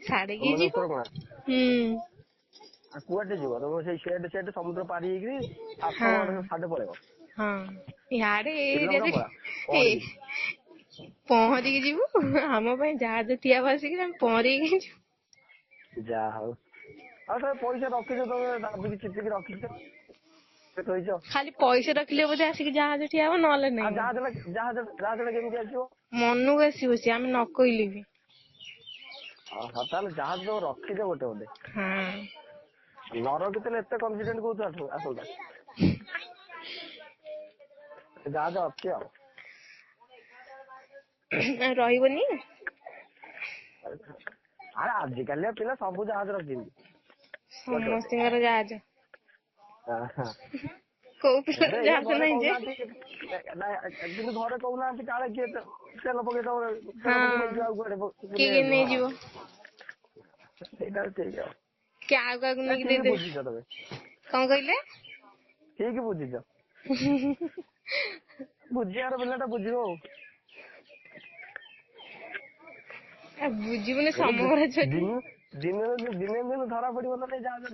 ଛାଡିକି ମାନେ ଯିବ। ଉତ୍ତର କୋଣାର୍କ ହୁଁ କୁଆଡେ ଯିବ ତମେ ସେଇ ସେଠି ସମୁଦ୍ର ପାରି ହେଇକିରି ହଁ ସାଢେ ପଳେଇବ ହଁ ଇଆଡେ ଶ୍ରୀଲଙ୍କା ଯଦି ପଳା ଏଇ ପହଁରିକି। ପହଁରିକି ଯିବୁ ଆମ ପାଇଁ ଜାହାଜ ଠିଆ ବସିକି ଆମେ ପହଁରିକି ଯିବୁ। ଯାହା ହଉ ଆଉ ତମେ ପଇସା ରଖିଛ ତମେ ଦାବିକି ଚିପିକି ରଖିଛ କହିଛ। ଖାଲି ପଇସା ରଖିଲେ ବୋଧେ ଆସିକି ଜାହାଜ ଠିଆ ହବ ନହେଲେ ଆଉ ନାଇଁ। ଜାହାଜଟା କେମିତି ଆସିବ? ମନକୁ ଆସିବ ସିଏ ଆମେ ନ କହିଲେ ବି। ଓହୋ ତାହେଲେ ଜାହାଜ ତମେ ରଖିଛ ଗୋଟେ ବୋଧେ। ହଁ ନ ରଖିଥିଲେ ଏତେ କନଫିଡେଣ୍ଟ କହୁଛୁ ଆସନ୍ତା। ଜାହାଜ ଅଛି ଆଉ। ରହିବନି। ଆରେ ଆଜିକାଲିଆ ପିଲା ସବୁ ଜାହାଜ ରଖିଛନ୍ତି ଗୋଟେ ଗୋଟେ। ସମସ୍ତଙ୍କର ଜାହାଜ। ଆହା। କୋଉ ପିଲାର ଘରେ ଏଇଆ ଜାହାଜ ଘରେ ନାହିଁ ଯେ। କହୁନାହାନ୍ତି କିନ୍ତୁ ଘରେ କହୁନାହାନ୍ତି କାଳେ କିଏ ତେଲ ପକେଇଦବ ତେଲ ପକେଇ ହଁ ନେଇଯିବ ଆଉ କୁଆଡେ କିଏ ବୁଲେଇବାକୁ। ନେଇଯିବ ହଁ ସେଇଟା ଠିକ ଆଉ। କିଏ ଆଉ କାହାକୁ ନା ନେଇକି ଠିକ ଦେଇଦେବେ। ବୁଝିଛ ତମେ କଣ କହିଲେ? ଠିକ ବୁଝିଛ। ବୁଝିବାର ପିଲାଟା ବୁଝିବ ଆଉ। ବୁଝିବୁନି ଏବେ ସମୟ ଛୁଟି। ଦିନେ ଦିନେ ଧରା ପଡିବ ନା ନାଇଁ ଜାହାଜ